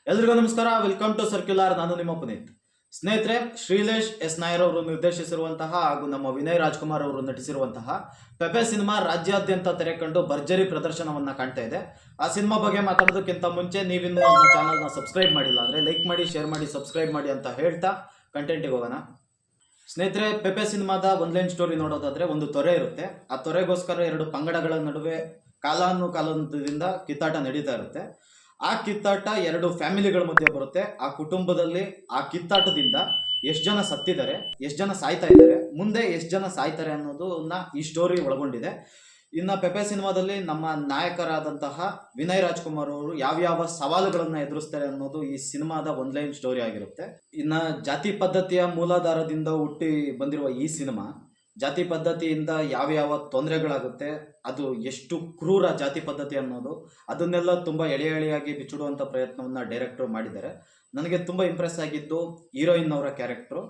ಎಲ್ರಿಗೂ ನಮಸ್ಕಾರ. Welcome to Circular. ನಾನು ನಿಮ್ಮ ಪುನೀತ್. ಸ್ನೇಹಿತರೆ, ಶ್ರೀಲೇಶ್ ಎಸ್ ನಾಯರ್ ಅವರು ನಿರ್ದೇಶಿಸಿರುವಂತಹ ಹಾಗೂ ನಮ್ಮ ವಿನಯ್ ರಾಜ್ಕುಮಾರ್ ಅವರು ನಟಿಸಿರುವಂತಹ ಪೆಪೆ ಸಿನಿಮಾ ರಾಜ್ಯಾದ್ಯಂತ ತೆರೆ ಕಂಡು ಭರ್ಜರಿ ಪ್ರದರ್ಶನವನ್ನ ಕಾಣ್ತಾ ಇದೆ. ಆ ಸಿನಿಮಾ ಬಗ್ಗೆ ಮಾತಾಡೋದಕ್ಕಿಂತ ಮುಂಚೆ ನೀವಿನ್ನೂ ನಮ್ಮ ಚಾನಲ್ನ ಸಬ್ಸ್ಕ್ರೈಬ್ ಮಾಡಿಲ್ಲ ಅಂದ್ರೆ ಲೈಕ್ ಮಾಡಿ, ಶೇರ್ ಮಾಡಿ, ಸಬ್ಸ್ಕ್ರೈಬ್ ಮಾಡಿ ಅಂತ ಹೇಳ್ತಾ ಕಂಟೆಂಟಿಗೆ ಹೋಗೋಣ. ಸ್ನೇಹಿತರೆ, ಪೆಪೆ ಸಿನಿಮಾದ ಲೈನ್ ಸ್ಟೋರಿ ನೋಡೋದಾದ್ರೆ, ಒಂದು ತೊರೆ ಇರುತ್ತೆ. ಆ ತೊರೆಗೋಸ್ಕರ ಎರಡು ಪಂಗಡಗಳ ನಡುವೆ ಕಾಲಾನುಕಾಲದಿಂದ ಕಿತ್ತಾಟ ನಡೀತಾ ಇರುತ್ತೆ. ಆ ಕಿತ್ತಾಟ ಎರಡು ಫ್ಯಾಮಿಲಿಗಳ ಮಧ್ಯೆ ಬರುತ್ತೆ. ಆ ಕುಟುಂಬದಲ್ಲಿ ಆ ಕಿತ್ತಾಟದಿಂದ ಎಷ್ಟು ಜನ ಸತ್ತಿದ್ದಾರೆ, ಎಷ್ಟು ಜನ ಸಾಯ್ತಾ ಇದ್ದಾರೆ, ಮುಂದೆ ಎಷ್ಟು ಜನ ಸಾಯ್ತಾರೆ ಅನ್ನೋದನ್ನ ಈ ಸ್ಟೋರಿ ಒಳಗೊಂಡಿದೆ. ಇನ್ನು ಪೆಪೆ ಸಿನಿಮಾದಲ್ಲಿ ನಮ್ಮ ನಾಯಕರಾದಂತಹ ವಿನಯ್ ರಾಜ್ಕುಮಾರ್ ಅವರು ಯಾವ್ಯಾವ ಸವಾಲುಗಳನ್ನ ಎದುರಿಸ್ತಾರೆ ಅನ್ನೋದು ಈ ಸಿನಿಮಾದ ಲೈನ್ ಸ್ಟೋರಿ ಆಗಿರುತ್ತೆ. ಇನ್ನು ಜಾತಿ ಪದ್ಧತಿಯ ಮೂಲಾಧಾರದಿಂದ ಹುಟ್ಟಿ ಬಂದಿರುವ ಈ ಸಿನಿಮಾ ಜಾತಿ ಪದ್ಧತಿಯಿಂದ ಯಾವ ತೊಂದರೆಗಳಾಗುತ್ತೆ, ಅದು ಎಷ್ಟು ಕ್ರೂರ ಜಾತಿ ಪದ್ಧತಿ ಅನ್ನೋದು, ಅದನ್ನೆಲ್ಲ ತುಂಬ ಎಳೆಯಾಗಿ ಬಿಚ್ಚಿಡುವಂಥ ಪ್ರಯತ್ನವನ್ನು ಡೈರೆಕ್ಟ್ರು ಮಾಡಿದ್ದಾರೆ. ನನಗೆ ತುಂಬ ಇಂಪ್ರೆಸ್ ಆಗಿದ್ದು ಹೀರೋಯಿನ್ ಅವರ ಕ್ಯಾರೆಕ್ಟ್ರು.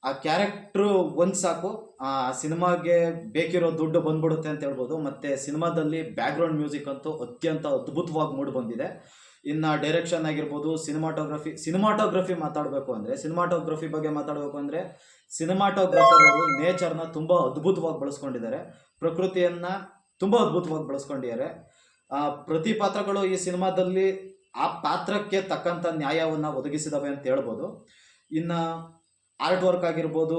ಆ ಕ್ಯಾರೆಕ್ಟ್ರು ಒಂದು ಸಾಕು, ಆ ಸಿನಿಮಾಗೆ ಬೇಕಿರೋ ದುಡ್ಡು ಬಂದ್ಬಿಡುತ್ತೆ ಅಂತ ಹೇಳ್ಬೋದು. ಮತ್ತು ಸಿನಿಮಾದಲ್ಲಿ ಬ್ಯಾಕ್ಗ್ರೌಂಡ್ ಮ್ಯೂಸಿಕ್ ಅಂತೂ ಅತ್ಯಂತ ಅದ್ಭುತವಾಗಿ ಮೂಡಿ ಬಂದಿದೆ. ಇನ್ನು ಡೈರೆಕ್ಷನ್ ಆಗಿರ್ಬೋದು, ಸಿನಿಮಾಟೋಗ್ರಫಿ ಮಾತಾಡಬೇಕು ಅಂದರೆ ಸಿನಿಮಾಟೋಗ್ರಫರ್ ಅವರು ನೇಚರ್ನ ತುಂಬ ಅದ್ಭುತವಾಗಿ ಬಳಸ್ಕೊಂಡಿದ್ದಾರೆ, ಪ್ರಕೃತಿಯನ್ನು ತುಂಬ ಅದ್ಭುತವಾಗಿ ಬಳಸ್ಕೊಂಡಿದ್ದಾರೆ. ಪ್ರತಿ ಪಾತ್ರಗಳು ಈ ಸಿನಿಮಾದಲ್ಲಿ ಆ ಪಾತ್ರಕ್ಕೆ ತಕ್ಕಂಥ ನ್ಯಾಯವನ್ನು ಒದಗಿಸಿದವೆ ಅಂತ ಹೇಳ್ಬೋದು. ಇನ್ನು ಆರ್ಟ್ ವರ್ಕ್ ಆಗಿರ್ಬೋದು,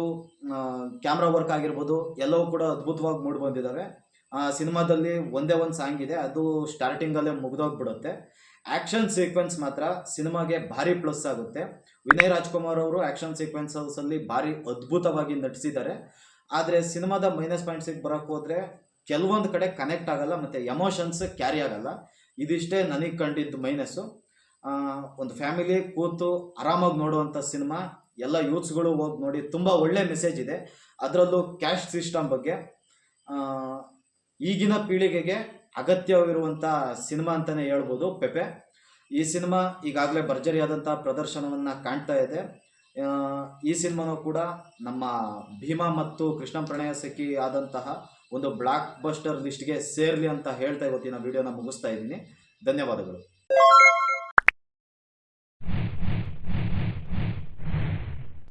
ಕ್ಯಾಮ್ರಾ ವರ್ಕ್ ಆಗಿರ್ಬೋದು, ಎಲ್ಲವೂ ಕೂಡ ಅದ್ಭುತವಾಗಿ ಮೂಡಿ ಬಂದಿದ್ದಾವೆ. ಸಿನಿಮಾದಲ್ಲಿ ಒಂದೇ ಒಂದು ಸಾಂಗ್ ಇದೆ, ಅದು ಸ್ಟಾರ್ಟಿಂಗಲ್ಲೇ ಮುಗಿದೋಗ್ಬಿಡುತ್ತೆ. ಆ್ಯಕ್ಷನ್ ಸೀಕ್ವೆನ್ಸ್ ಮಾತ್ರ ಸಿನಿಮಾಗೆ ಭಾರಿ ಪ್ಲಸ್ ಆಗುತ್ತೆ. ವಿನಯ್ ರಾಜ್ಕುಮಾರ್ ಅವರು ಆ್ಯಕ್ಷನ್ ಸೀಕ್ವೆನ್ಸಲ್ಲಿ ಭಾರಿ ಅದ್ಭುತವಾಗಿ ನಟಿಸಿದ್ದಾರೆ. ಆದರೆ ಸಿನಿಮಾದ ಮೈನಸ್ ಪಾಯಿಂಟ್ಸಿಗೆ ಬರೋಕ್ಕೆ ಹೋದರೆ ಕೆಲವೊಂದು ಕಡೆ ಕನೆಕ್ಟ್ ಆಗಲ್ಲ ಮತ್ತು ಎಮೋಷನ್ಸ್ ಕ್ಯಾರಿ ಆಗಲ್ಲ. ಇದಿಷ್ಟೇ ನನಗೆ ಕಂಡಿದ್ದು ಮೈನಸ್ಸು. ಒಂದು ಫ್ಯಾಮಿಲಿ ಕೂತು ಆರಾಮಾಗಿ ನೋಡುವಂಥ ಸಿನಿಮಾ, ಎಲ್ಲ ಯೂತ್ಸ್ಗಳು ಹೋಗಿ ನೋಡಿ. ತುಂಬ ಒಳ್ಳೆ ಮೆಸೇಜ್ ಇದೆ ಅದರಲ್ಲೂ. ಕ್ಯಾಸ್ಟ್ ಸಿಸ್ಟಮ್ ಬಗ್ಗೆ ಈಗಿನ ಪೀಳಿಗೆಗೆ ಅಗತ್ಯವಿರುವಂಥ ಸಿನಿಮಾ ಅಂತಲೇ ಹೇಳ್ಬೋದು ಪೆಪೆ. ಈ ಸಿನಿಮಾ ಈಗಾಗಲೇ ಭರ್ಜರಿಯಾದಂಥ ಪ್ರದರ್ಶನವನ್ನು ಕಾಣ್ತಾ ಇದೆ. ಈ ಸಿನಿಮಾನೂ ಕೂಡ ನಮ್ಮ ಭೀಮಾ ಮತ್ತು ಕೃಷ್ಣ ಪ್ರಣಯ ಸಖಿ ಆದಂತಹ ಒಂದು ಬ್ಲಾಕ್ ಬಸ್ಟರ್ ಲಿಸ್ಟ್ಗೆ ಸೇರಲಿ ಅಂತ ಹೇಳ್ತಾ ಇವತ್ತಿನ ವಿಡಿಯೋನ ಮುಗಿಸ್ತಾ ಇದ್ದೀನಿ. ಧನ್ಯವಾದಗಳು.